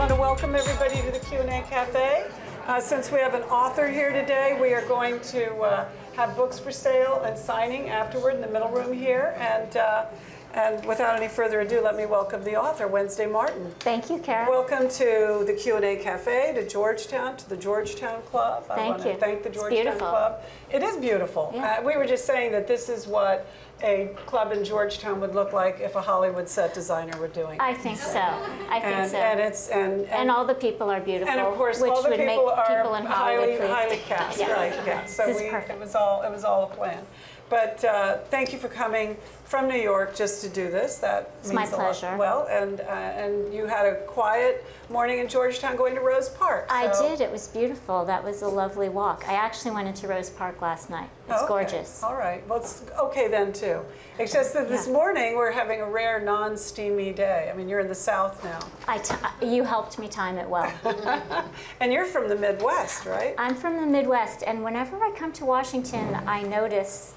want to welcome everybody to the Q&A Café. Since we have an author here today, we are going to have books for sale and signing afterward in the middle room here. And without any further ado, let me welcome the author, Wednesday Martin. Thank you, Carol. Welcome to the Q&A Café, to Georgetown, to the Georgetown Club. I want to thank the Georgetown Club. It is beautiful. Yeah. We were just saying that this is what a club in Georgetown would look like if a Hollywood set designer were doing it. I think so. I think so. And all the people are beautiful. and of course, which all the would people make are people in Hollywood highly cast, yes. right? Yeah. So This is perfect. it was all a plan. But thank you for coming from New York just to do this. That It's means my a pleasure. lot. Well, and you had a quiet morning in Georgetown going to Rose Park. I so- did. It was beautiful. That was a lovely walk. I actually went into Rose Park last night. It's Okay. gorgeous. All right. Well, it's okay then too. It's just that this morning we're having a rare non-steamy day. I mean, you're in the South now. You helped me time it well. And you're from the Midwest, right? I'm from the Midwest, and whenever I come to Washington, I notice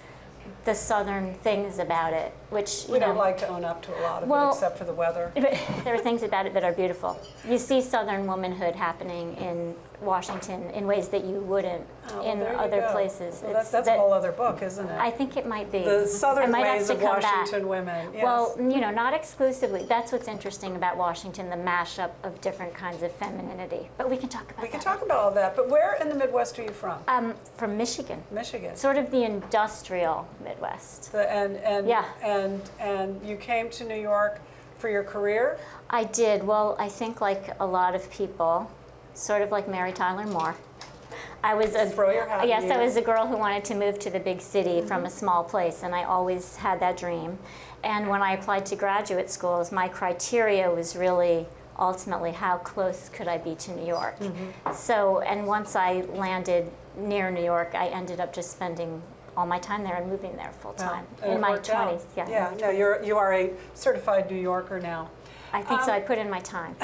the southern things about it, which We don't like to own up to a lot of it, except for the weather. there are things about it that are beautiful. You see southern womanhood happening in Washington in ways that you wouldn't in there you other go. places. Well, that's a whole other book, isn't it? I think it might be. The southern I might ways have of to come Washington back. women. Yes. Well, not exclusively. That's what's interesting about Washington, the mashup of different kinds of femininity. But we can talk about that. we can talk about all that. But where in the Midwest are you from? From Michigan. Michigan. Sort of the industrial Midwest. And you came to New York for your career? I did. Well, I think like a lot of people, sort of like Mary Tyler Moore. I was Throw your hat in yes, the I air. was a girl who wanted to move to the big city from a small place, and I always had that dream. And when I applied to graduate schools, my criteria was really ultimately how close could I be to New York. So, and once I landed near New York, I ended up just spending all my time there and moving there full time And in it my worked out. 20s. Yeah. Yeah. No, you are a certified New Yorker now. I think so. I put in my time.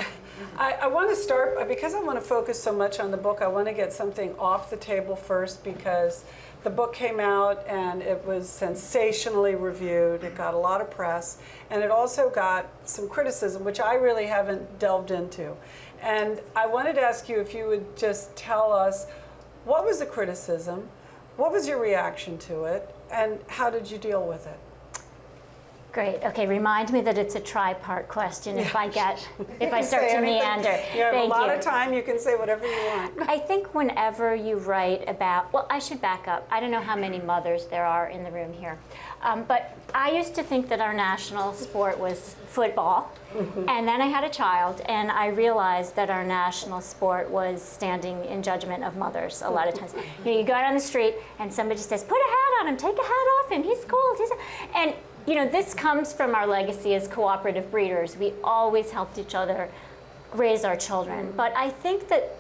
I want to start, because I want to focus so much on the book, I want to get something off the table first, because the book came out and it was sensationally reviewed. It got a lot of press, and it also got some criticism, which I really haven't delved into. And I wanted to ask you if you would just tell us, what was the criticism, what was your reaction to it, and how did you deal with it? Great. Okay, remind me that it's a tri-part question if I start Say to anything. meander. You have Thank a lot you. of time, you can say whatever you want. I think whenever you write about, well, I should back up. I don't know how many mothers there are in the room here. But I used to think that our national sport was football. And then I had a child, and I realized that our national sport was standing in judgment of mothers a lot of times. You go out on the street, and somebody says, put a hat on him, take a hat off him, he's cold. And this comes from our legacy as cooperative breeders. We always helped each other raise our children. But I think that,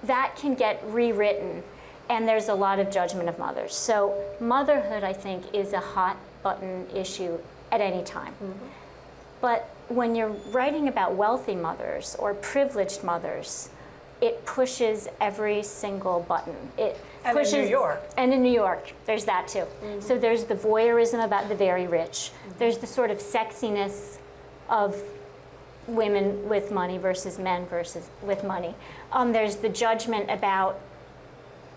that can get rewritten, and there's a lot of judgment of mothers. So motherhood, I think, is a hot button issue at any time. But when you're writing about wealthy mothers or privileged mothers, it pushes every single button. And in New York. And in New York, there's that too. So there's the voyeurism about the very rich. There's the sort of sexiness of women with money versus men versus with money. There's the judgment about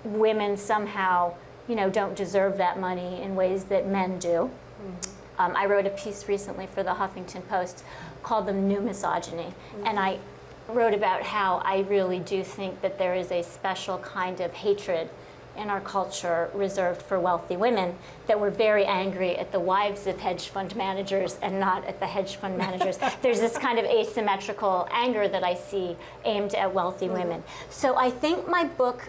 women somehow, don't deserve that money in ways that men do. I wrote a piece recently for the Huffington Post called The New Misogyny, and I wrote about how I really do think that there is a special kind of hatred in our culture reserved for wealthy women, that we're very angry at the wives of hedge fund managers and not at the hedge fund managers. There's this kind of asymmetrical anger that I see aimed at wealthy women. So I think my book,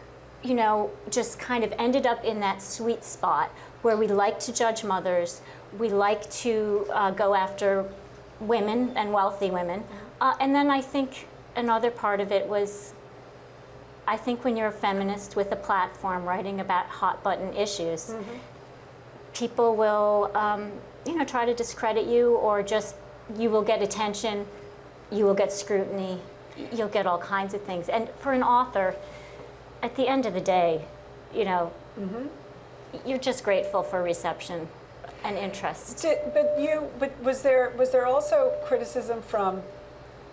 just kind of ended up in that sweet spot where we like to judge mothers, we like to go after women and wealthy women. And then I think another part of it was, I think when you're a feminist with a platform writing about hot button issues, people will, try to discredit you, or just, you will get attention, you will get scrutiny, you'll get all kinds of things. And for an author, at the end of the day, you're just grateful for reception and interest. But was there also criticism from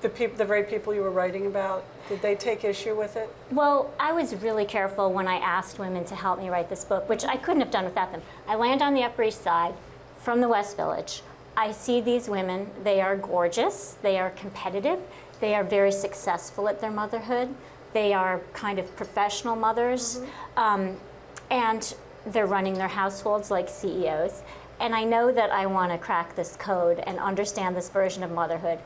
the very people you were writing about, did they take issue with it? Well, I was really careful when I asked women to help me write this book, which I couldn't have done without them. I land on the Upper East Side from the West Village. I see these women. They are gorgeous. They are competitive. They are very successful at their motherhood. They are kind of professional mothers. And they're running their households like CEOs. And I know that I want to crack this code and understand this version of motherhood.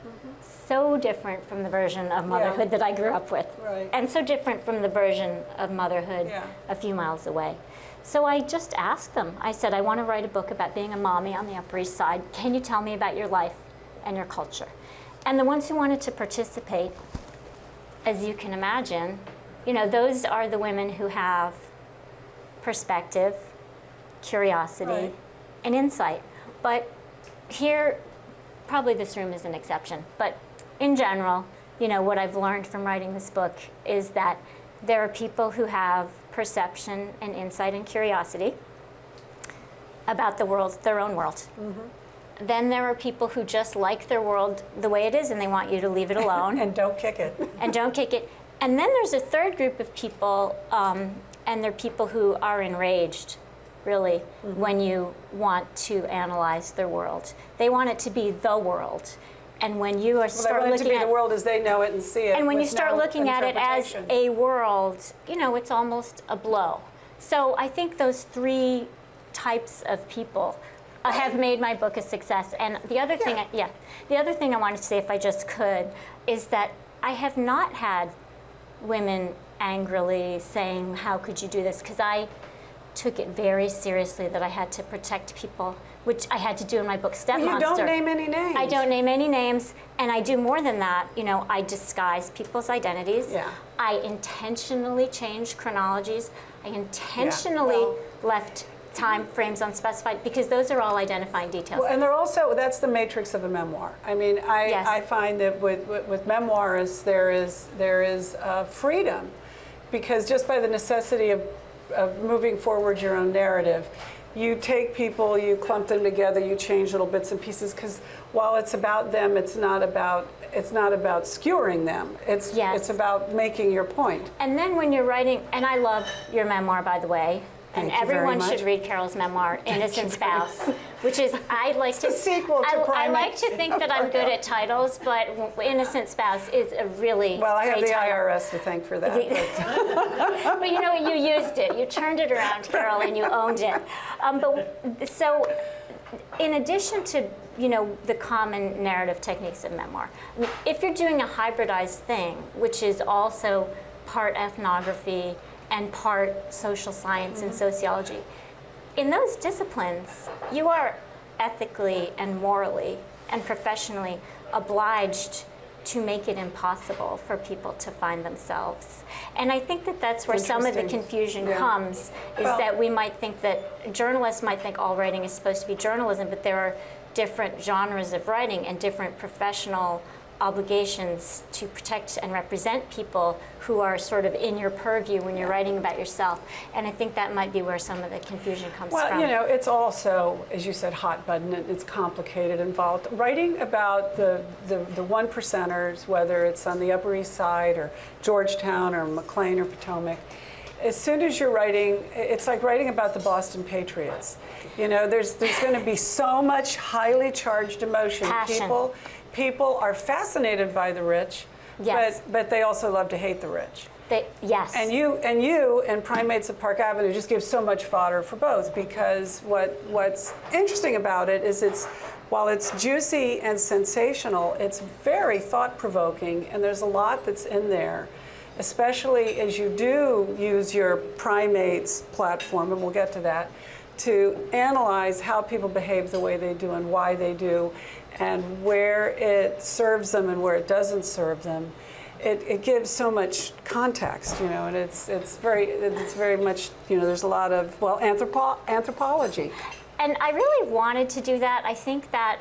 So different from the version of motherhood that I grew up with. Right. And so different from the version of motherhood a few miles away. So I just asked them. I said, I want to write a book about being a mommy on the Upper East Side. Can you tell me about your life and your culture? And the ones who wanted to participate, as you can imagine, those are the women who have perspective, curiosity, and insight. But here, probably this room is an exception, but in general, what I've learned from writing this book is that there are people who have perception and insight and curiosity about the world, their own world. Then there are people who just like their world the way it is and they want you to leave it alone. And don't kick it. And don't kick it. And then there's a third group of people, and they're people who are enraged, really, when you want to analyze their world. They want it to be the world. And when you are They want it to be the world as they know it and see it. and when you with start no looking at it as interpretation. a world, it's almost a blow. So I think those three types of people have made my book a success. And the other thing, the other thing I wanted to say, if I just could, is that I have not had women angrily saying, "How could you do this?" Because I took it very seriously that I had to protect people, which I had to do in my book, Step Well, you Monster. don't name any names. I don't name any names, and I do more than that. I disguise people's identities. Yeah. I intentionally changed chronologies. I intentionally left time frames unspecified because those are all identifying details. Well, and that's the matrix of a memoir. I mean, I find that with memoirs there is freedom, because just by the necessity of moving forward your own narrative, you take people, you clump them together, you change little bits and pieces, because while it's about them, it's not about skewering them. It's about making your point. And then when you're writing, and I love your memoir, by the way, and Thank you very everyone much. should read Carol's memoir, Innocent Spouse, which is, I like to, a sequel to I like Primates. to think that I'm good at titles, but Innocent Spouse is a really Well, I have great the title. IRS to thank for that. But you used it. You turned it around, Carol, and you owned it. So in addition to the common narrative techniques of memoir, I mean, if you're doing a hybridized thing, which is also part ethnography and part social science and sociology, in those disciplines, you are ethically and morally and professionally obliged to make it impossible for people to find themselves. And I think that that's where some of the Interesting. confusion Yeah. comes, is that we might think that journalists might think all writing is supposed to be journalism, but there are different genres of writing and different professional obligations to protect and represent people who are sort of in your purview when you're writing about yourself. And I think that might be where some of the confusion comes Well, from. it's also, as you said, hot button. It's complicated, involved. Writing about the one percenters, whether it's on the Upper East Side or Georgetown or McLean or Potomac, as soon as you're writing, it's like writing about the Boston Patriots. There's going to be so much highly charged emotion. Passion. People are fascinated by the rich, Yes. but they also love to hate the rich. Yes. And you and Primates of Park Avenue just give so much fodder for both, because what's interesting about it is while it's juicy and sensational, it's very thought-provoking, and there's a lot that's in there, especially as you do use your Primates platform, and we'll get to that, to analyze how people behave the way they do and why they do, and where it serves them and where it doesn't serve them. It gives so much context, and it's very much, there's a lot of, anthropology. And I really wanted to do that. I think that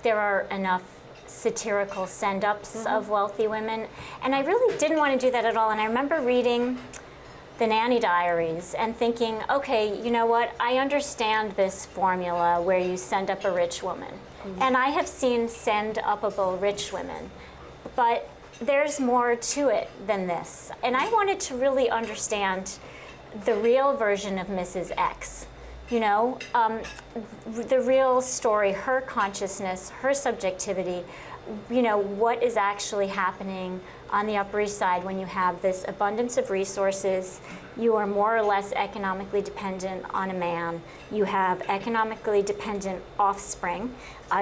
there are enough satirical send-ups of wealthy women, and I really didn't want to do that at all. And I remember reading the Nanny Diaries and thinking, okay, you know what? I understand this formula where you send up a rich woman. And I have seen send-upable rich women. But there's more to it than this. And I wanted to really understand the real version of Mrs. X. You know, the real story, her consciousness, her subjectivity, you know, what is actually happening on the Upper East Side when you have this abundance of resources. You are more or less economically dependent on a man. You have economically dependent offspring.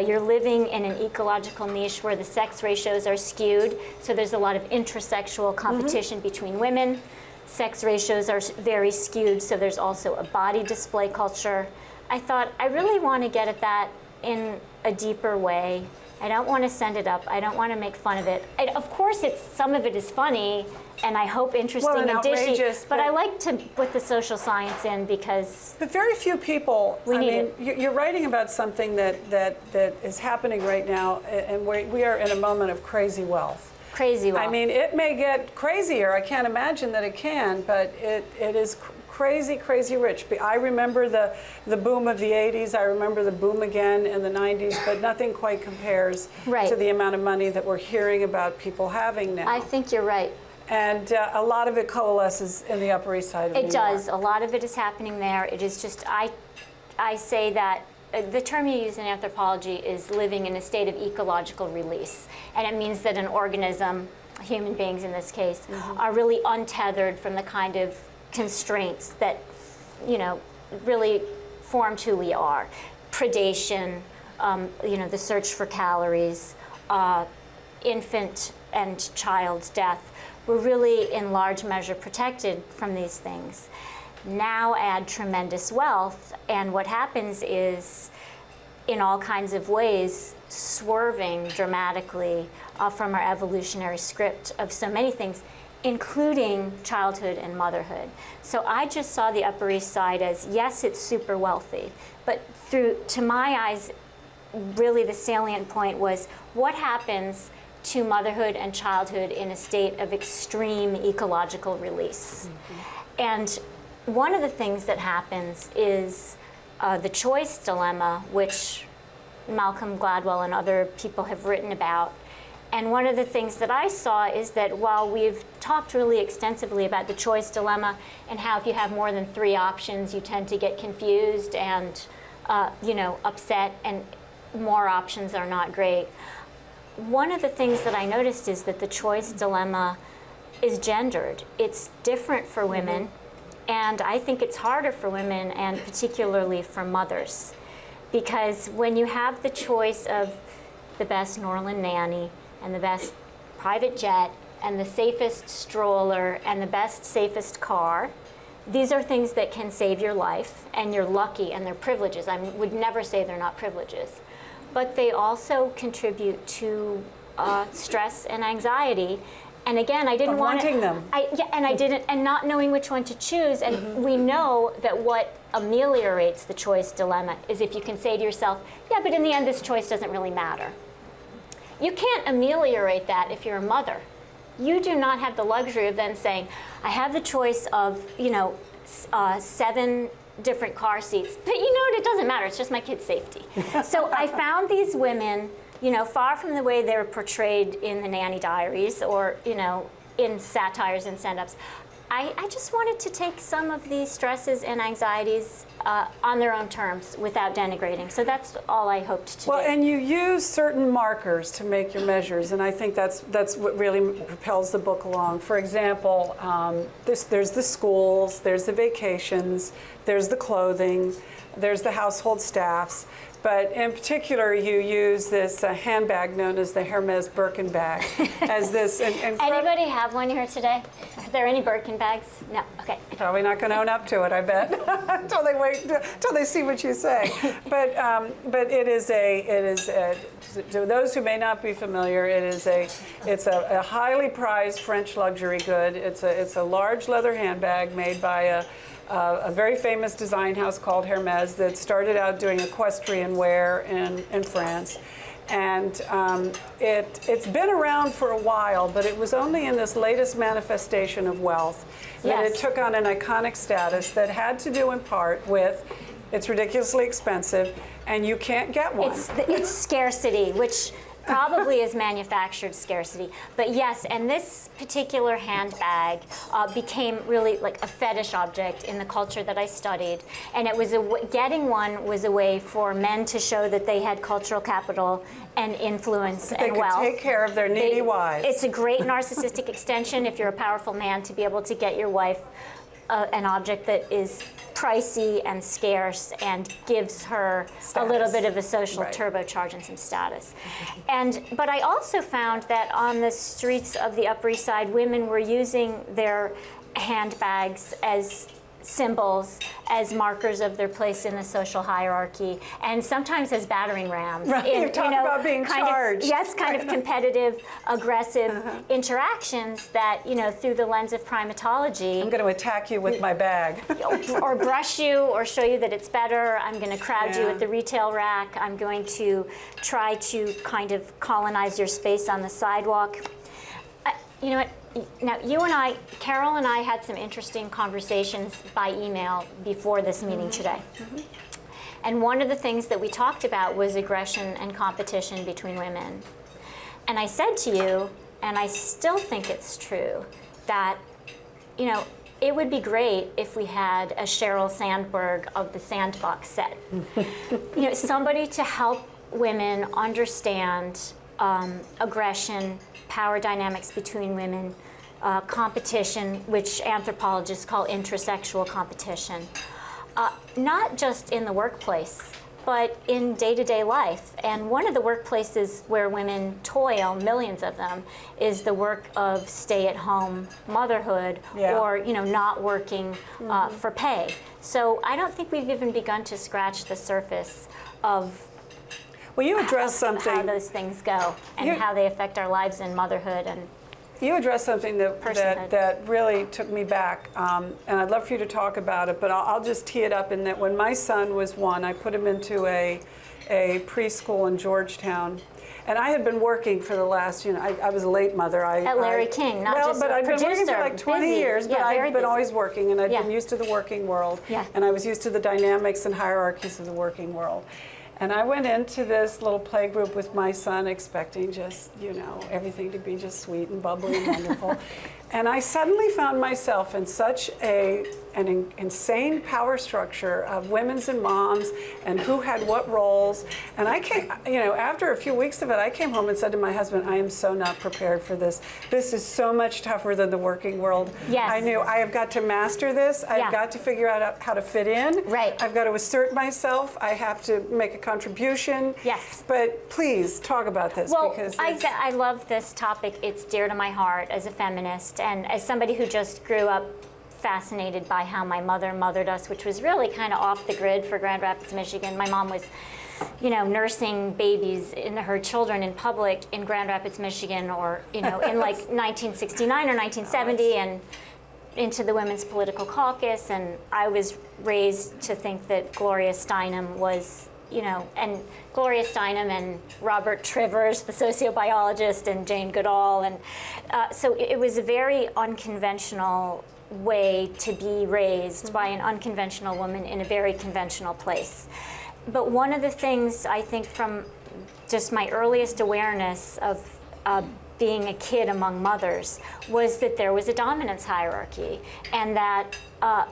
You're living in an ecological niche where the sex ratios are skewed, so there's a lot of intersexual competition between women. Sex ratios are very skewed, so there's also a body display culture. I thought, I really want to get at that in a deeper way. I don't want to send it up. I don't want to make fun of it. Of course, some of it is funny, and I hope interesting and dishy, but I like to put the social science in because... But very few people, you're writing about something that is happening right now, and we are in a moment of crazy wealth. Crazy wealth. I mean, it may get crazier. I can't imagine that it can, but it is crazy, crazy rich. I remember the boom of the 80s. I remember the boom again in the 90s, but nothing quite compares to the amount of money that we're hearing about people having now. I think you're right. And a lot of it coalesces in the Upper East Side of New York. It does. A lot of it is happening there. It is just, I say that the term you use in anthropology is living in a state of ecological release. And it means that an organism, human beings in this case, are really untethered from the kind of constraints that, you know, really formed who we are. Predation, you know, the search for calories, infant and child death. We're really, in large measure, protected from these things. Now add tremendous wealth, and what happens is, in all kinds of ways, swerving dramatically from our evolutionary script of so many things, including childhood and motherhood. So I just saw the Upper East Side as, yes, it's super wealthy, but to my eyes, really the salient point was what happens to motherhood and childhood in a state of extreme ecological release. And one of the things that happens is the choice dilemma, which Malcolm Gladwell and other people have written about. And one of the things that I saw is that while we've talked really extensively about the choice dilemma and how if you have more than 3 options, you tend to get confused and you know, upset, and more options are not great. One of the things that I noticed is that the choice dilemma is gendered. It's different for women, and I think it's harder for women, and particularly for mothers. Because when you have the choice of the best Norland nanny, and the best private jet, and the safest stroller, and the best, safest car, these are things that can save your life, and you're lucky, and they're privileges. I would never say they're not privileges. But they also contribute to stress and anxiety. And again, I didn't want wanting them. And not knowing which one to choose. And we know that what ameliorates the choice dilemma is if you can say to yourself, yeah, but in the end, this choice doesn't really matter. You can't ameliorate that if you're a mother. You do not have the luxury of then saying, I have the choice of, you know, 7 different car seats, but you know what, it doesn't matter, it's just my kid's safety. So I found these women, you know, far from the way they're portrayed in the Nanny Diaries or, you know, in satires and stand-ups. I just wanted to take some of these stresses and anxieties on their own terms without denigrating. So that's all I hoped to do. Well, and you use certain markers to make your measures, and I think that's what really propels the book along. For example, there's the schools, there's the vacations, there's the clothing, there's the household staffs. But in particular, you use this handbag known as the Hermes Birkin bag as this. Anybody have one here today? Are there any Birkin bags? No. Okay. Probably not going to own up to it, I bet, until they see what you say. But it is to those who may not be familiar, it's a highly prized French luxury good. It's a large leather handbag made by a very famous design house called Hermes that started out doing equestrian wear in France. And it's been around for a while, but it was only in this latest manifestation of wealth that it took on an iconic status that had to do in part with it's ridiculously expensive and you can't get one. It's scarcity, which probably is manufactured scarcity. But yes, and this particular handbag became really like a fetish object in the culture that I studied. And it was getting one was a way for men to show that they had cultural capital and influence They and could wealth. take care of their needy wives. It's a great narcissistic extension if you're a powerful man to be able to get your wife an object that is pricey and scarce and gives her a little bit of a social turbocharge and some status. But I also found that on the streets of the Upper East Side, women were using their handbags as symbols, as markers of their place in the social hierarchy, and sometimes as battering rams. Right, you talk about being charged. Kind of competitive, aggressive interactions that, through the lens of primatology. I'm going to attack you with my bag. Or brush you, or show you that it's better. I'm going to crowd you at the retail rack. I'm going to try to kind of colonize your space on the sidewalk. You know what? Now, you and I, Carol and I, had some interesting conversations by email before this meeting today. And one of the things that we talked about was aggression and competition between women. And I said to you, and I still think it's true, that, it would be great if we had a Sheryl Sandberg of the Sandbox set. Somebody to help women understand aggression, power dynamics between women, competition, which anthropologists call intersexual competition, not just in the workplace, but in day-to-day life. And one of the workplaces where women toil, millions of them, is the work of stay-at-home motherhood or not working for pay. So I don't think we've even begun to scratch the surface of you address something. How those things go and how they affect our lives in motherhood and you addressed something that really took me back, and I'd love for you to talk about it, but I'll just tee it up in that when my son was 1, I put him into a preschool in Georgetown. And I had been working for the last, I was a late mother. At Larry King, not just but a I'd been working for like 20 years, but I'd been always working, and I'd been used to the working world, and I was used to the dynamics and hierarchies of the working world. And I went into this little play group with my son expecting just, everything to be just sweet and bubbly and wonderful. And I suddenly found myself in such an insane power structure of women's and moms and who had what roles. And I came, after a few weeks of it, I came home and said to my husband, I am so not prepared for this. This is so much tougher than the working world. Yes. I knew I have got to master this. I've got to figure out how to fit in. Right. I've got to assert myself. I have to make a contribution. Yes. But please talk about this. Well, because I love this topic. It's dear to my heart as a feminist and as somebody who just grew up fascinated by how my mother mothered us, which was really kind of off the grid for Grand Rapids, Michigan. My mom was, nursing babies in her children in public in Grand Rapids, Michigan, or, in like 1969 or 1970, and into the Women's Political Caucus. And I was raised to think that Gloria Steinem was, and Gloria Steinem and Robert Trivers, the sociobiologist, and Jane Goodall. And so it was a very unconventional way to be raised by an unconventional woman in a very conventional place. But one of the things I think from just my earliest awareness of being a kid among mothers was that there was a dominance hierarchy, and that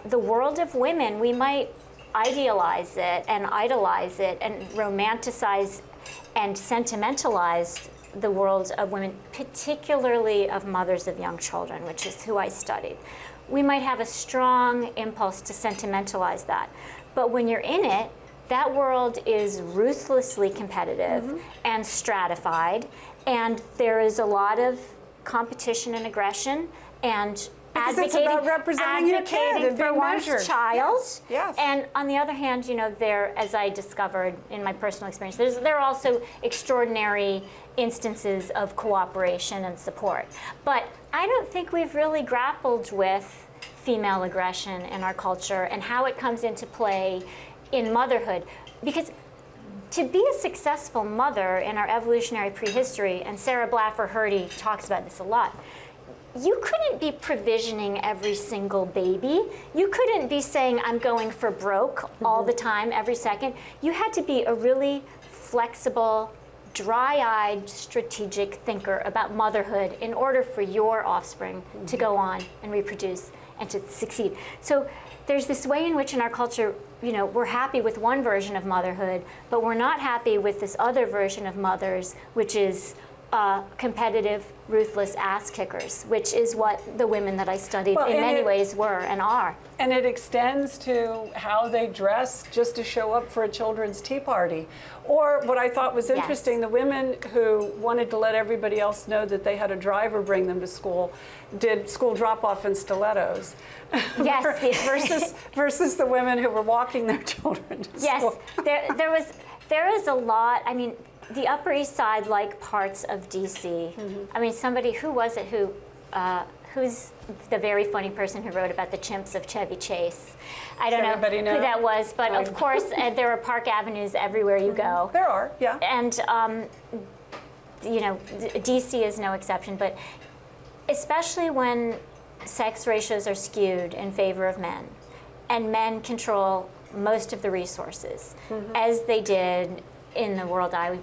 the world of women, we might idealize it and idolize it and romanticize and sentimentalize the world of women, particularly of mothers of young children, which is who I studied. We might have a strong impulse to sentimentalize that. But when you're in it, that world is ruthlessly competitive and stratified, and there is a lot of competition and aggression and it's about representing your kid and for being one's measured. child. Yes. And on the other hand, there, as I discovered in my personal experience, there are also extraordinary instances of cooperation and support. But I don't think we've really grappled with female aggression in our culture and how it comes into play in motherhood. Because to be a successful mother in our evolutionary prehistory, and Sarah Blaffer Hrdy talks about this a lot, you couldn't be provisioning every single baby. You couldn't be saying, I'm going for broke all the time, every second. You had to be a really flexible, dry-eyed strategic thinker about motherhood in order for your offspring to go on and reproduce and to succeed. So there's this way in which in our culture, we're happy with one version of motherhood, but we're not happy with this other version of mothers, which is competitive, ruthless ass kickers, which is what the women that I studied in many ways were and are. And it extends to how they dress just to show up for a children's tea party. Or what I thought was interesting, the women who wanted to let everybody else know that they had a driver bring them to school did school drop-off in stilettos. Yes. versus the women who were walking their children to school. Yes, there is a lot. I mean, the Upper East Side, like parts of DC. I mean, who's the very funny person who wrote about the chimps of Chevy Chase? I don't know who that was, but of course there are Park Avenues everywhere you go. There are, yeah. And DC is no exception, but especially when sex ratios are skewed in favor of men, and men control most of the resources, as they did in the world I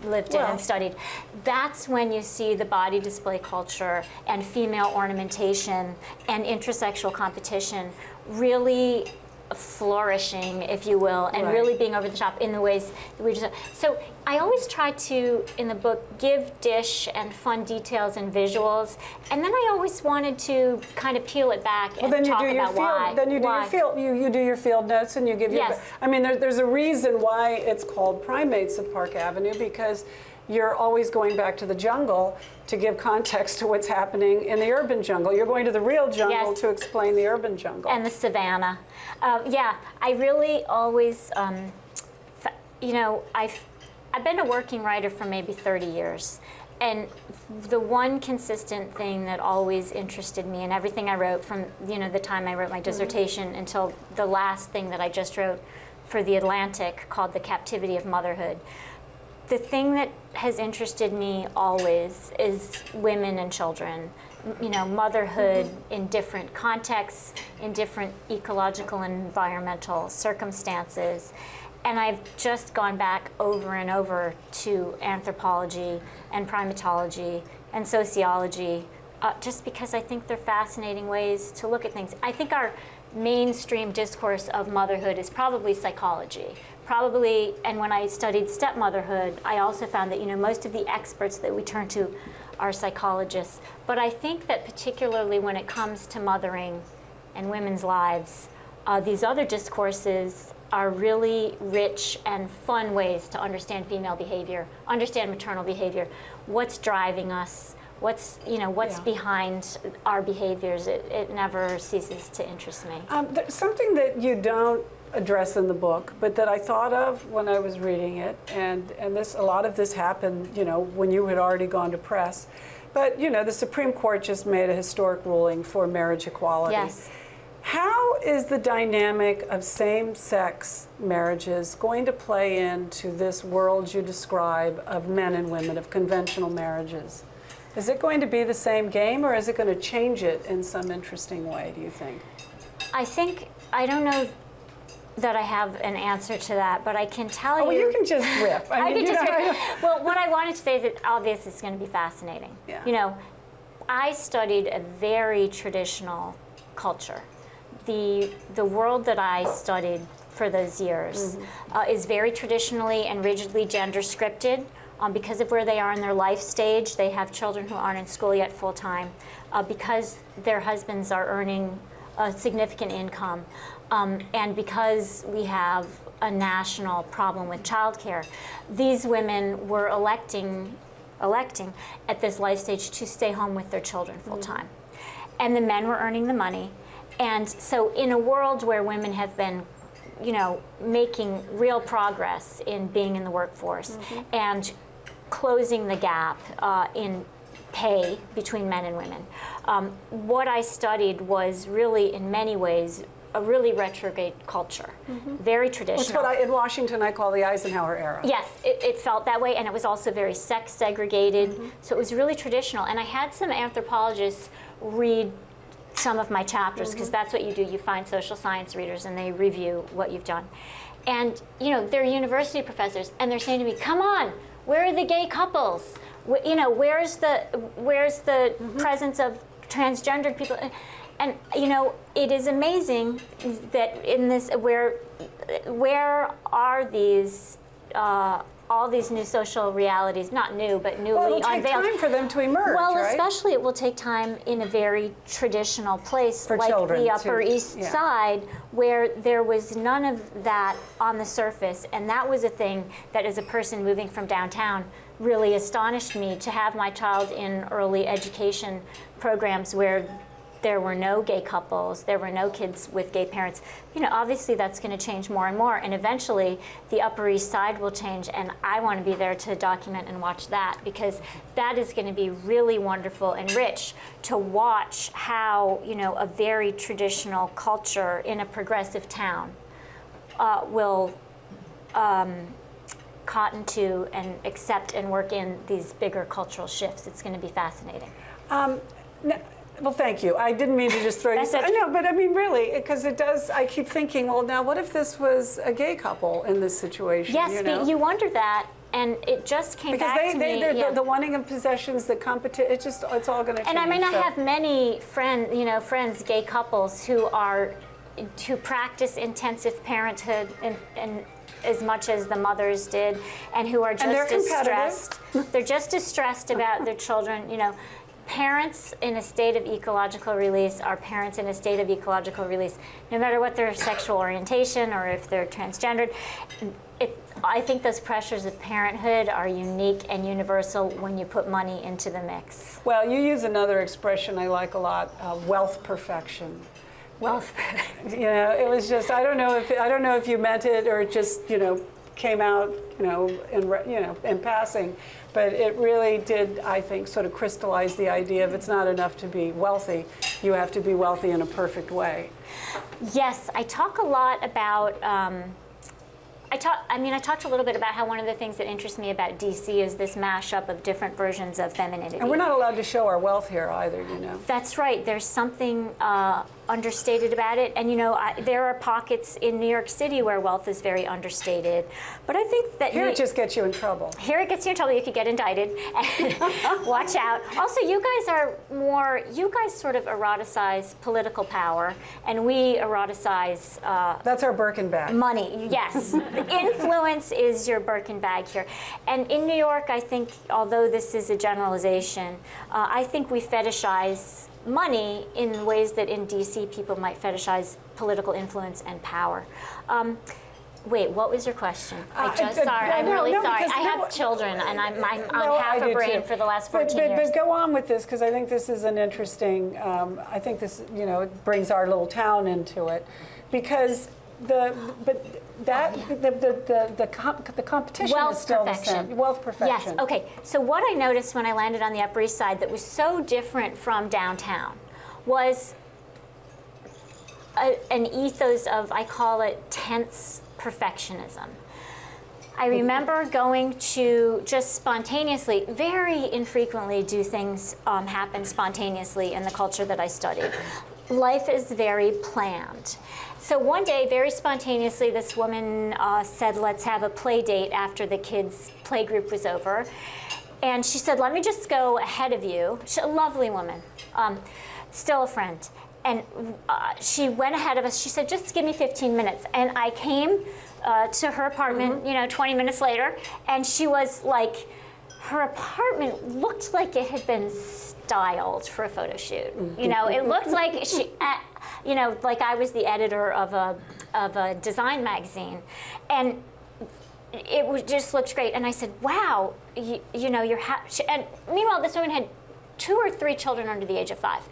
lived in and studied. That's when you see the body display culture and female ornamentation and intersexual competition really flourishing, if you will, and really being over the top in the ways that we just. So I always try to, in the book, give dish and fun details and visuals, and then I always wanted to kind of peel it back and talk about why. Then you do your field. You do your field notes and you give your. I mean, there's a reason why it's called Primates of Park Avenue, because you're always going back to the jungle to give context to what's happening in the urban jungle. You're going to the real jungle to explain the urban jungle. And the savannah. I really always, I've been a working writer for maybe 30 years. And the one consistent thing that always interested me in everything I wrote from, the time I wrote my dissertation until the last thing that I just wrote for The Atlantic called The Captivity of Motherhood. The thing that has interested me always is women and children, motherhood in different contexts, in different ecological and environmental circumstances. And I've just gone back over and over to anthropology and primatology and sociology, just because I think they're fascinating ways to look at things. I think our mainstream discourse of motherhood is probably psychology. And when I studied stepmotherhood, I also found that most of the experts that we turn to are psychologists. But I think that particularly when it comes to mothering and women's lives, these other discourses are really rich and fun ways to understand female behavior, understand maternal behavior, what's driving us, what's behind our behaviors. It never ceases to interest me. There's something that you don't address in the book, but that I thought of when I was reading it, and a lot of this happened, when you had already gone to press. But the Supreme Court just made a historic ruling for marriage equality. Yes. How is the dynamic of same-sex marriages going to play into this world you describe of men and women, of conventional marriages? Is it going to be the same game, or is it going to change it in some interesting way, do you think? I don't know that I have an answer to that, but I can tell you. Oh, you can just riff. I can just riff. Well, what I wanted to say is that obviously it's going to be fascinating. Yeah. I studied a very traditional culture. The world that I studied for those years is very traditionally and rigidly gender scripted. Because of where they are in their life stage, they have children who aren't in school yet full time, because their husbands are earning a significant income, and because we have a national problem with childcare, these women were electing at this life stage to stay home with their children full time. And the men were earning the money. And so in a world where women have been making real progress in being in the workforce and closing the gap in pay between men and women. What I studied was really, in many ways, a really retrograde culture, very traditional. It's what in Washington I call the Eisenhower era. Yes, it felt that way, and it was also very sex segregated, so it was really traditional. And I had some anthropologists read some of my chapters, because that's what you do. You find social science readers and they review what you've done. And they're university professors, and they're saying to me, come on, Where are the gay couples? You know, where's the presence of transgendered people? And you know, it is amazing that in this, where are these all these new social realities, not new, but newly unveiled. Well, it'll take time for them to emerge, Well, right? especially it will take time in a very traditional place For like children, the Upper too. East Yeah. Side, where there was none of that on the surface. And that was a thing that, as a person moving from downtown, really astonished me, to have my child in early education programs where there were no gay couples, there were no kids with gay parents. You know, obviously that's going to change more and more, and eventually the Upper East Side will change, and I want to be there to document and watch that, because that is going to be really wonderful and rich to watch how, you know, a very traditional culture in a progressive town will cotton to and accept and work in these bigger cultural shifts. It's going to be fascinating. Well, thank you. I didn't mean to just throw you. That's okay. I know, but I mean, really, because it does. I keep thinking, well, now what if this was a gay couple in this situation? Yes, you know? you wonder that, and it just came Because back to me. the wanting of possessions, the competition, it's all going to change. And I may not so. have many friends, gay couples who practice intensive parenthood and as much as the mothers did, and who are just as stressed. They're just as stressed about their children, you know. Parents in a state of ecological release are parents in a state of ecological release, no matter what their sexual orientation or if they're transgendered. I think those pressures of parenthood are unique and universal when you put money into the mix. Well, you use another expression I like a lot: wealth perfection. Wealth. You know, it was just I don't know if you meant it or it just came out in passing. But it really did, I think, sort of crystallize the idea of it's not enough to be wealthy. You have to be wealthy in a perfect way. Yes, I talk a lot about, I talked a little bit about how one of the things that interests me about DC is this mashup of different versions of femininity. And we're not allowed to show our wealth here either, you know. That's right. There's something understated about it. And, there are pockets in New York City where wealth is very understated. But I think that Here it just gets you in trouble. Here it gets you in trouble. You could get indicted. Watch out. Also, you guys sort of eroticize political power, and we eroticize That's our Birkin bag. money. Yes. Influence is your Birkin bag here. And in New York, I think, although this is a generalization, I think we fetishize money in ways that in DC people might fetishize political influence and power. Wait, what was your question? I'm really sorry. I have children, and I'm half a brain for the last 14 years. But go on with this, because I think this is an interesting. I think this, it brings our little town into it, because the competition Wealth is still perfection. the same. Wealth perfection. Yes. Okay. So what I noticed when I landed on the Upper East Side that was so different from downtown was an ethos of, I call it, tense perfectionism. I remember going to just spontaneously, very infrequently do things happen spontaneously in the culture that I studied. Life is very planned. So one day, very spontaneously, this woman said, let's have a play date after the kids' play group was over. And she said, let me just go ahead of you. She's a lovely woman, still a friend. And she went ahead of us. She said, just give me 15 minutes. And I came to her apartment, 20 minutes later, and she was like, her apartment looked like it had been styled for a photo shoot. It looked like she, like I was the editor of a design magazine, and it just looked great. And I said, "Wow, you're happy." And meanwhile, this woman had 2 or 3 children under the age of 5,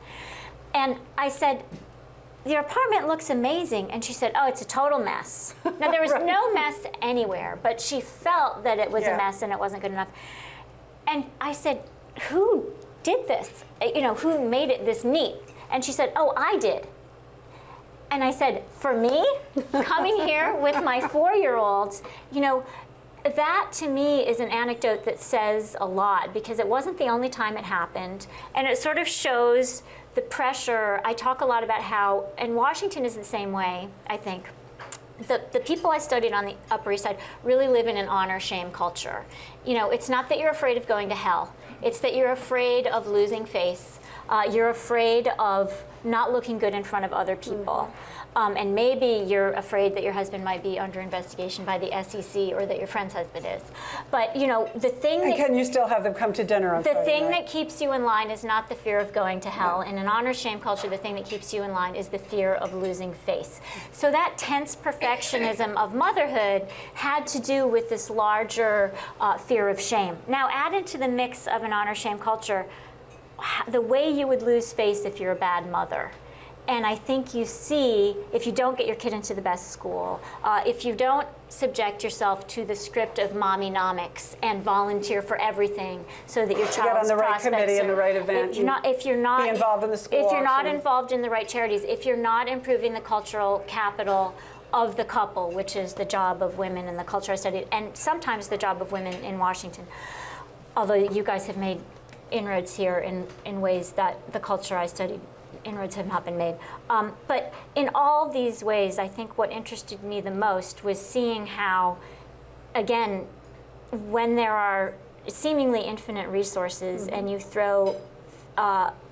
and I said, your apartment looks amazing. And she said, oh, it's a total mess. Now, there was Right. no mess anywhere, but she felt that it was a mess and it wasn't good enough. And I said, who did this? Who made it this neat? And she said, oh, I did. And I said, for me? Coming here with my 4-year-old, that to me is an anecdote that says a lot, because it wasn't the only time it happened. And it sort of shows the pressure. I talk a lot about how, and Washington is the same way, I think. the people I studied on the Upper East Side really live in an honor-shame culture. You know, it's not that you're afraid of going to hell. It's that you're afraid of losing face. You're afraid of not looking good in front of other people. And maybe you're afraid that your husband might be under investigation by the SEC or that your friend's husband is. But, you know, the thing And that... can you still have them come to dinner on Friday The thing night? that keeps you in line is not the fear of going to hell. In an honor-shame culture, the thing that keeps you in line is the fear of losing face. So that tense perfectionism of motherhood had to do with this larger fear of shame. Now, add into the mix of an honor-shame culture the way you would lose face if you're a bad mother. And I think you see, if you don't get your kid into the best school, if you don't subject yourself to the script of mommy-nomics and volunteer for everything so that your child's Get on the right prospects committee and the right event. if you're not Be involved in the school if you're not auction. involved in the right charities, if you're not improving the cultural capital of the couple, which is the job of women in the culture I studied, and sometimes the job of women in Washington, although you guys have made inroads here in ways that the culture I studied, inroads have not been made. But in all these ways, I think what interested me the most was seeing how, again, when there are seemingly infinite resources and you throw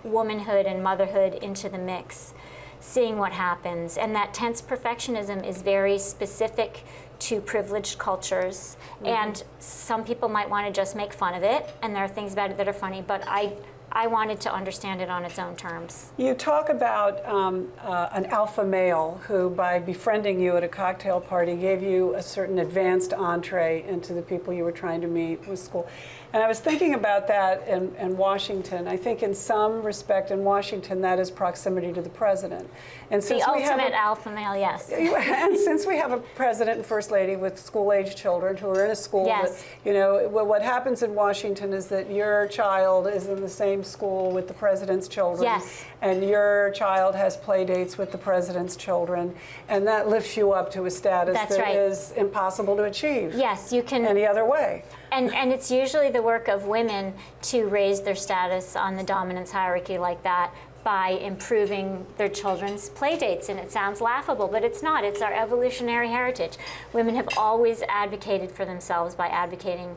womanhood and motherhood into the mix, seeing what happens. And that tense perfectionism is very specific to privileged cultures. And some people might want to just make fun of it, and there are things about it that are funny, but I wanted to understand it on its own terms. You talk about an alpha male who, by befriending you at a cocktail party, gave you a certain advanced entree into the people you were trying to meet with school. And I was thinking about that in Washington. I think in some respect in Washington that is proximity to the president. And since The we have ultimate alpha male, yes. and since we have a president and first lady with school-age children who are in a school, Yes. that, you know, what happens in Washington is that your child is in the same school with the president's children, Yes. and your child has play dates with the president's children, and that lifts you up to a status That's that right. is impossible to achieve Yes, you can. any other way. And it's usually the work of women to raise their status on the dominance hierarchy like that by improving their children's play dates. And it sounds laughable, but it's not. It's our evolutionary heritage. Women have always advocated for themselves by advocating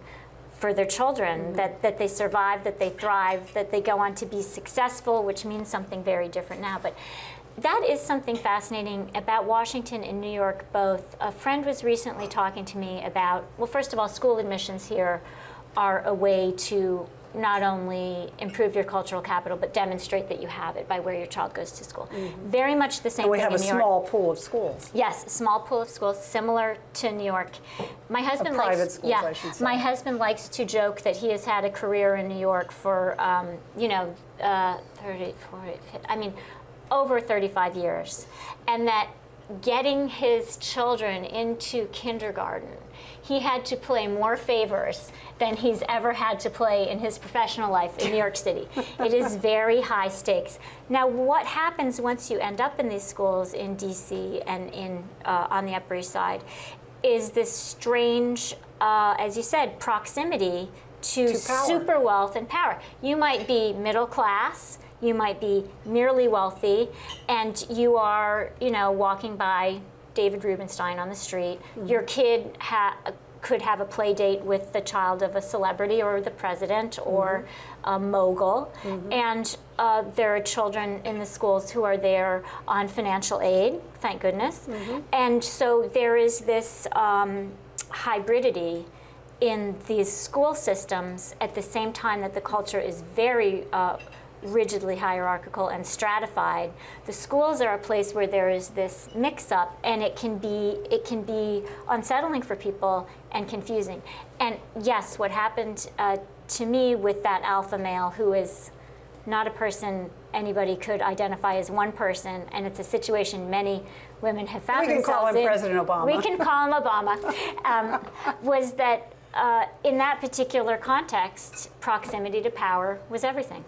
for their children, that they survive, that they thrive, that they go on to be successful, which means something very different now. But that is something fascinating about Washington and New York both. A friend was recently talking to me about, well, first of all, school admissions here are a way to not only improve your cultural capital, but demonstrate that you have it by where your child goes to school. Very much the same And we thing have in a New York. small pool of schools. Yes, a small pool of schools, similar to New York. My husband private likes, schools, I should say. My husband likes to joke that he has had a career in New York for, 30, 40, 50, I mean, over 35 years, and that getting his children into kindergarten, he had to play more favors than he's ever had to play in his professional life in New York City. It is very high stakes. Now, what happens once you end up in these schools in DC and on the Upper East Side is this strange, as you said, proximity to power. super wealth and power. You might be middle class, you might be merely wealthy, and you are, walking by David Rubenstein on the street. Your kid could have a play date with the child of a celebrity or the president or a mogul. And there are children in the schools who are there on financial aid, thank goodness. And so there is this hybridity in these school systems at the same time that the culture is very rigidly hierarchical and stratified. The schools are a place where there is this mix-up, and it can be unsettling for people and confusing. And yes, what happened to me with that alpha male, who is not a person anybody could identify as one person, and it's a situation many women have found We can call themselves him in. President Obama. We can call him Obama. Was that in that particular context, proximity to power was everything.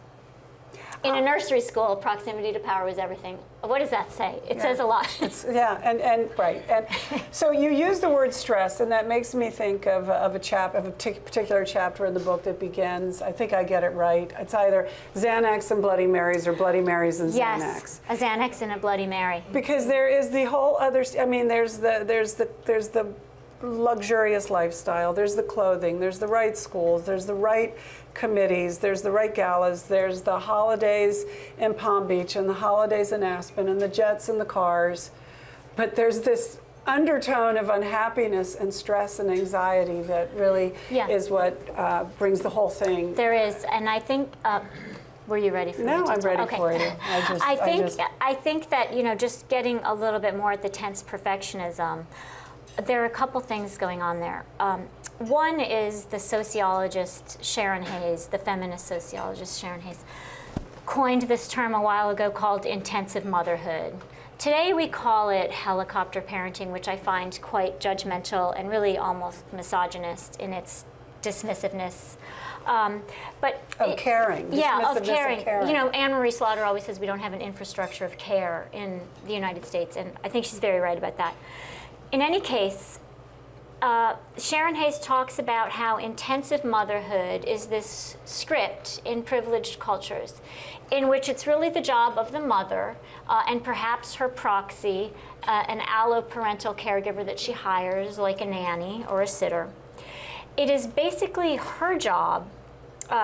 In a nursery school, proximity to power was everything. What does that say? It says a lot. And right. And so you use the word stress, and that makes me think of a particular chapter in the book that begins, I think I get it right, it's either Xanax and Bloody Marys or Bloody Marys and Xanax. Yes, a Xanax and a Bloody Mary. Because there is the whole other, I mean, there's the luxurious lifestyle, there's the clothing, there's the right schools, there's the right committees, there's the right galas, there's the holidays in Palm Beach and the holidays in Aspen and the jets and the cars. But there's this undertone of unhappiness and stress and anxiety that really is what brings the whole thing. There is, and I think, were you ready for me? No, I'm ready for you. I think that, you know, just getting a little bit more at the tense perfectionism, there are a couple things going on there. One is the sociologist Sharon Hayes, the feminist sociologist Sharon Hayes, coined this term a while ago called intensive motherhood. Today we call it helicopter parenting, which I find quite judgmental and really almost misogynist in its dismissiveness. Caring. Yeah, of caring. You know, Anne Marie Slaughter always says we don't have an infrastructure of care in the United States, and I think she's very right about that. In any case, Sharon Hayes talks about how intensive motherhood is this script in privileged cultures in which it's really the job of the mother and perhaps her proxy, an alloparental caregiver that she hires, like a nanny or a sitter. It is basically her job,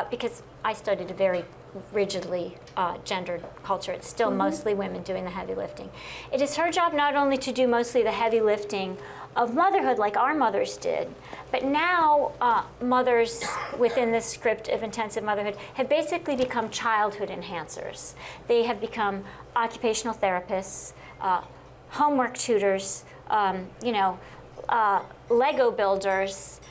because I studied a very rigidly gendered culture. It's still mostly women doing the heavy lifting. It is her job not only to do mostly the heavy lifting of motherhood like our mothers did, but now mothers within this script of intensive motherhood have basically become childhood enhancers. They have become occupational therapists, homework tutors, Lego builders.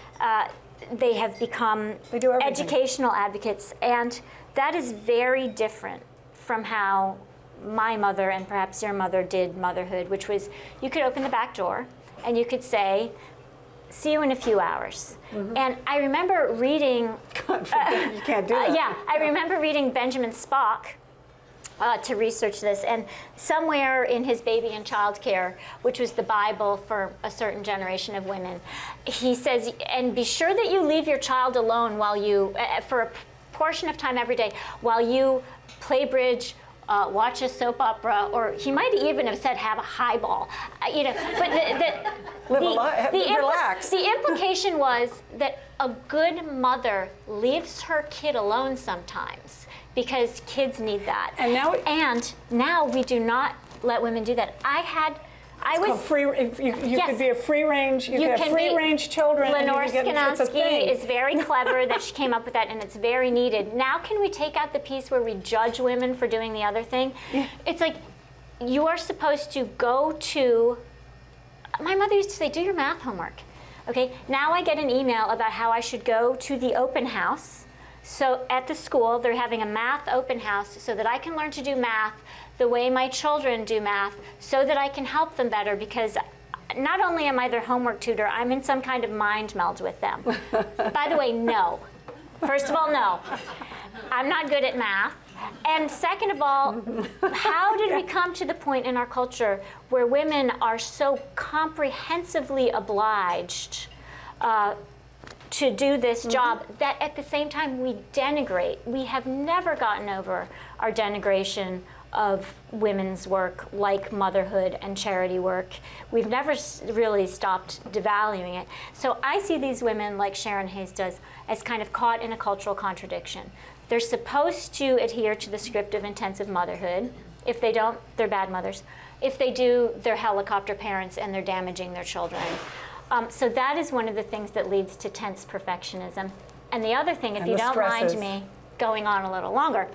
They have become educational advocates, and that is very different from how my mother and perhaps your mother did motherhood, which was you could open the back door and you could say, see you in a few hours. And I remember reading... God forbid, you can't do that. I remember reading Benjamin Spock to research this, and somewhere in his Baby and Child Care, which was the Bible for a certain generation of women, he says, and be sure that you leave your child alone while you, for a portion of time every day, while you play bridge, watch a soap opera, or he might even have said have a highball, but relax. The implication was that a good mother leaves her kid alone sometimes because kids need that. And now we do not let women do that. You could be a free range. You could have free range children. Lenore Skanowski is very clever that she came up with that, and it's very needed. Now, can we take out the piece where we judge women for doing the other thing? Yeah. It's like you are supposed to go to. My mother used to say, "Do your math homework." Okay. Now I get an email about how I should go to the open house. So at the school, they're having a math open house so that I can learn to do math the way my children do math, so that I can help them better, because not only am I their homework tutor, I'm in some kind of mind meld with them. By the way, no. First of all, no. I'm not good at math. And second of all, how did we come to the point in our culture where women are so comprehensively obliged to do this job that at the same time we denigrate? We have never gotten over our denigration of women's work like motherhood and charity work. We've never really stopped devaluing it. So I see these women, like Sharon Hayes does, as kind of caught in a cultural contradiction. They're supposed to adhere to the script of intensive motherhood. If they don't, they're bad mothers. If they do, they're helicopter parents and they're damaging their children. So that is one of the things that leads to tense perfectionism. And the other thing, if you don't mind me going on a little longer,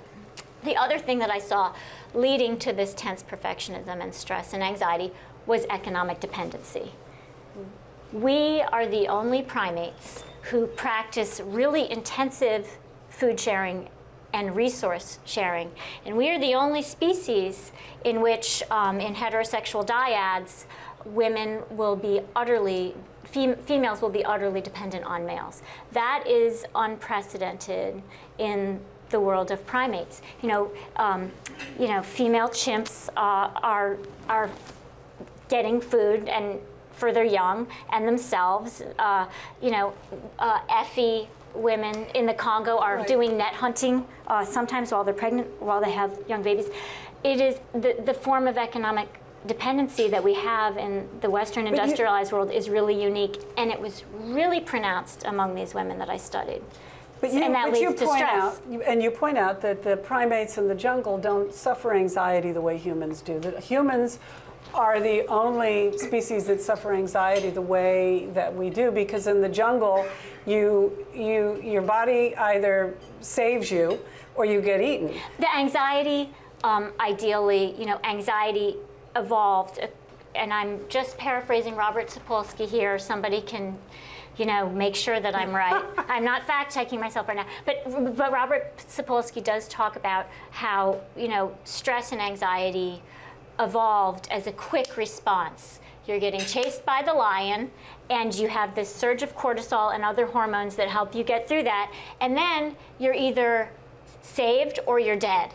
the other thing that I saw leading to this tense perfectionism and stress and anxiety was economic dependency. We are the only primates who practice really intensive food sharing and resource sharing. And we are the only species in which, in heterosexual dyads, women will be females will be utterly dependent on males. That is unprecedented in the world of primates. Female chimps are getting food and for their young and themselves. Effie women in the Congo are doing net hunting, sometimes while they're pregnant, while they have young babies. It is the form of economic dependency that we have in the Western industrialized world is really unique, and it was really pronounced among these women that I studied. And that leads to stress. You point out that the primates in the jungle don't suffer anxiety the way humans do. That humans are the only species that suffer anxiety the way that we do, because in the jungle, your body either saves you or you get eaten. The anxiety, ideally, anxiety evolved, and I'm just paraphrasing Robert Sapolsky here. Somebody can, make sure that I'm right. I'm not fact-checking myself right now, but Robert Sapolsky does talk about how, stress and anxiety evolved as a quick response. You're getting chased by the lion, and you have this surge of cortisol and other hormones that help you get through that, and then you're either saved or you're dead.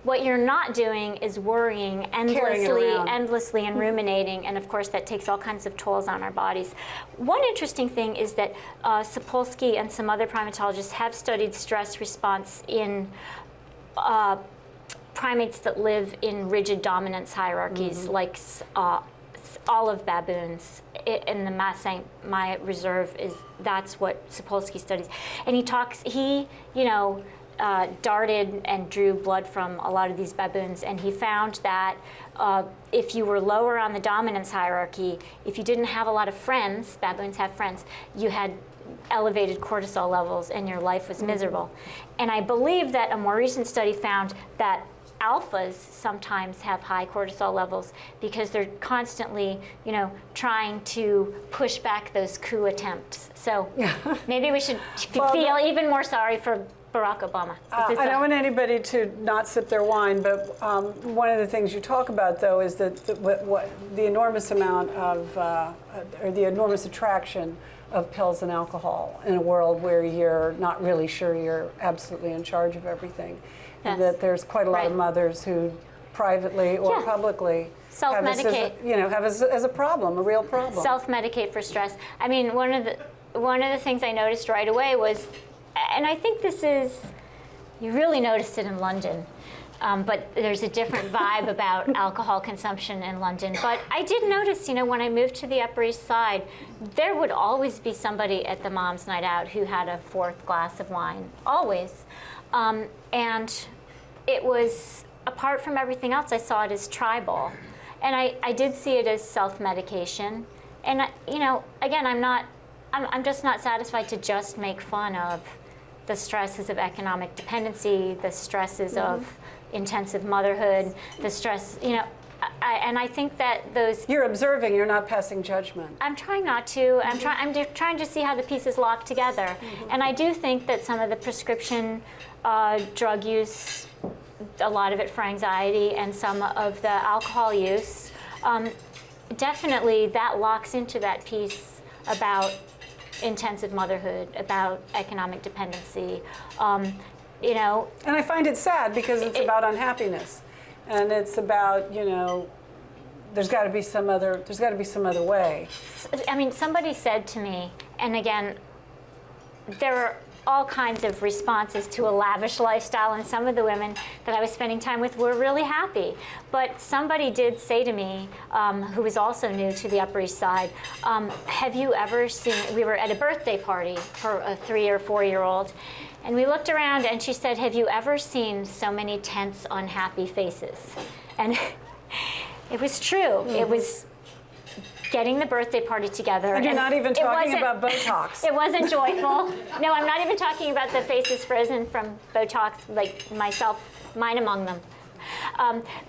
What you're not doing is worrying endlessly and ruminating, and of course that takes all kinds of tolls on our bodies. One interesting thing is that Sapolsky and some other primatologists have studied stress response in primates that live in rigid dominance hierarchies, like olive baboons in the Masai Maya Reserve. That's what Sapolsky studies, and he darted and drew blood from a lot of these baboons, and he found that if you were lower on the dominance hierarchy, if you didn't have a lot of friends, baboons have friends, you had elevated cortisol levels and your life was miserable. And I believe that a more recent study found that alphas sometimes have high cortisol levels because they're constantly, trying to push back those coup attempts. So maybe we should feel even more sorry for Barack Obama. I don't want anybody to not sip their wine, but one of the things you talk about, though, is that the enormous amount of, or the enormous attraction of pills and alcohol in a world where you're not really sure you're absolutely in charge of everything. Yes. And that there's quite a lot of mothers who privately or publicly self-medicate. Have as a problem, a real problem. Self-medicate for stress. I mean, one of the things I noticed right away was, and I think you really noticed it in London, but there's a different vibe about alcohol consumption in London. But I did notice, when I moved to the Upper East Side, there would always be somebody at the mom's night out who had a fourth glass of wine, always. And it was, apart from everything else, I saw it as tribal. And I did see it as self-medication. And, again, I'm just not satisfied to just make fun of the stresses of economic dependency, the stresses of intensive motherhood, the stress, and I think that those... You're observing, you're not passing judgment. I'm trying not to. I'm trying to see how the pieces lock together. And I do think that some of the prescription drug use, a lot of it for anxiety, and some of the alcohol use, definitely that locks into that piece about intensive motherhood, about economic dependency, And I find it sad because it's about unhappiness, and it's about there's got to be some other way. I mean, somebody said to me, and again, there are all kinds of responses to a lavish lifestyle, and some of the women that I was spending time with were really happy. But somebody did say to me, who was also new to the Upper East Side, have you ever seen, we were at a birthday party for a 3 or 4-year-old, and we looked around and she said, have you ever seen so many tense, unhappy faces? And it was true. It was getting the birthday party together. And you're not even talking about Botox. It wasn't joyful. No, I'm not even talking about the faces frozen from Botox, like myself, mine among them.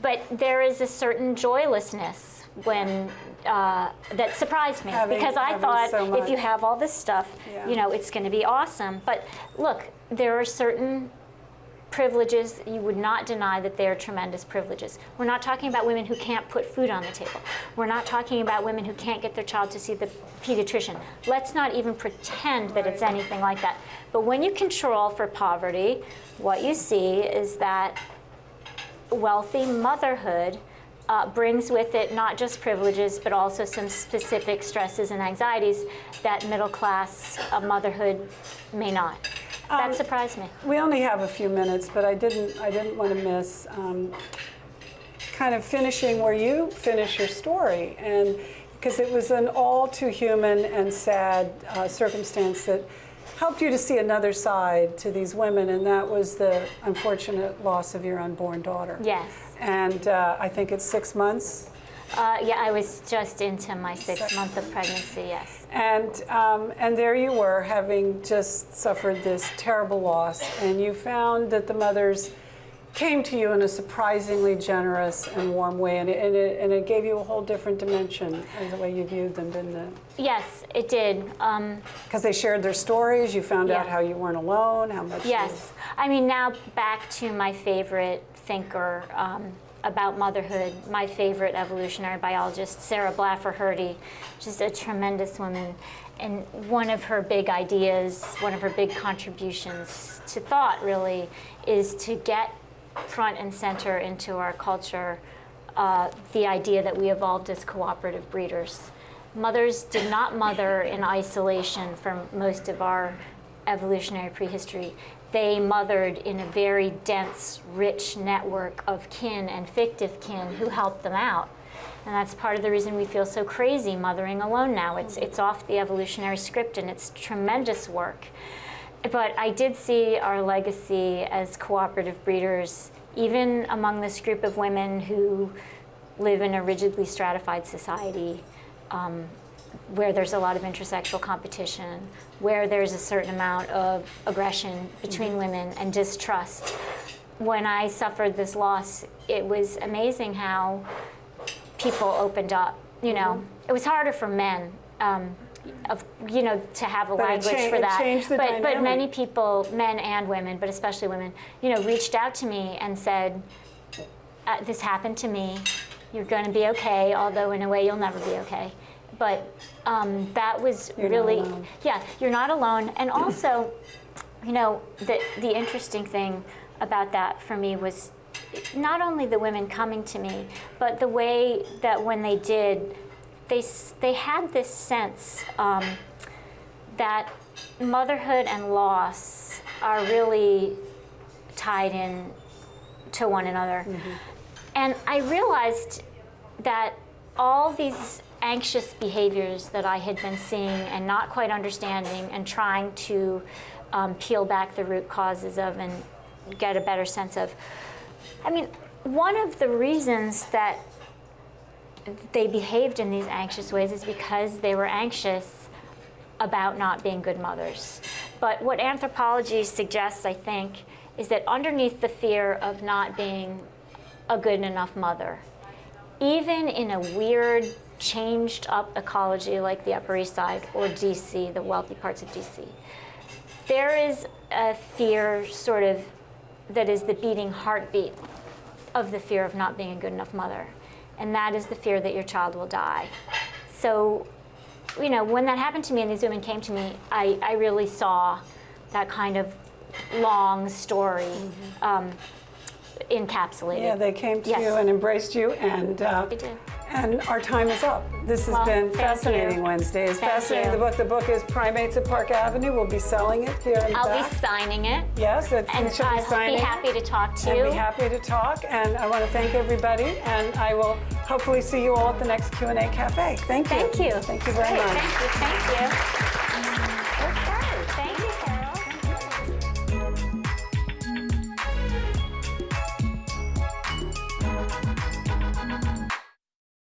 But there is a certain joylessness when that surprised me, because I thought if you have all this stuff, it's going to be awesome. But look, there are certain privileges, you would not deny that they are tremendous privileges. We're not talking about women who can't put food on the table. We're not talking about women who can't get their child to see the pediatrician. Let's not even pretend that it's anything like that. But when you control for poverty, what you see is that wealthy motherhood brings with it not just privileges, but also some specific stresses and anxieties that middle-class motherhood may not. That surprised me. We only have a few minutes, but I didn't want to miss kind of finishing where you finish your story, and because it was an all too human and sad circumstance that helped you to see another side to these women, and that was the unfortunate loss of your unborn daughter. Yes. And I think it's 6 months. Yeah, I was just into my 6th month of pregnancy, yes. And there you were, having just suffered this terrible loss, and you found that the mothers came to you in a surprisingly generous and warm way, and it gave you a whole different dimension in the way you viewed them, didn't it? Yes, it did. Because they shared their stories, you found out Yeah. how you weren't alone, how much Yes. I mean, now back to my favorite thinker about motherhood, my favorite evolutionary biologist, Sarah Blaffer-Hrdy, just a tremendous woman. And one of her big ideas, one of her big contributions to thought, really, is to get front and center into our culture the idea that we evolved as cooperative breeders. Mothers did not mother in isolation for most of our evolutionary prehistory. They mothered in a very dense, rich network of kin and fictive kin who helped them out. And that's part of the reason we feel so crazy mothering alone now. It's off the evolutionary script, and it's tremendous work. But I did see our legacy as cooperative breeders, even among this group of women who live in a rigidly stratified society, where there's a lot of intersexual competition, where there's a certain amount of aggression between women and distrust. When I suffered this loss, it was amazing how people opened up. You know, it was harder for men, to have a language for that. But many people, men and women, but especially women, reached out to me and said, "This happened to me. You're going to be okay, although in a way you'll never be okay." But that was really, yeah, you're not alone. And also, the interesting thing about that for me was not only the women coming to me, but the way that when they did, they had this sense that motherhood and loss are really tied in to one another. Mm-hmm. And I realized that all these anxious behaviors that I had been seeing and not quite understanding and trying to peel back the root causes of and get a better sense of. I mean, one of the reasons that they behaved in these anxious ways is because they were anxious about not being good mothers. But what anthropology suggests, I think, is that underneath the fear of not being a good enough mother, even in a weird, changed up ecology like the Upper East Side or DC, the wealthy parts of DC, there is a fear sort of that is the beating heartbeat of the fear of not being a good enough mother. And that is the fear that your child will die. So, when that happened to me and these women came to me, I really saw that kind of long story encapsulated. Yeah, they came to you and embraced you, and they did. And our time is up. This has been Fascinating Wednesdays. Fascinating. The book is Primates at Park Avenue. We'll be selling it here in the I'll back. be signing it. Yes, and I'll be happy to talk to you. I'll be happy to talk, and I want to thank everybody, and I will hopefully see you all at the next Q&A Cafe. Thank you. Thank you. Thank you very much. Thank you.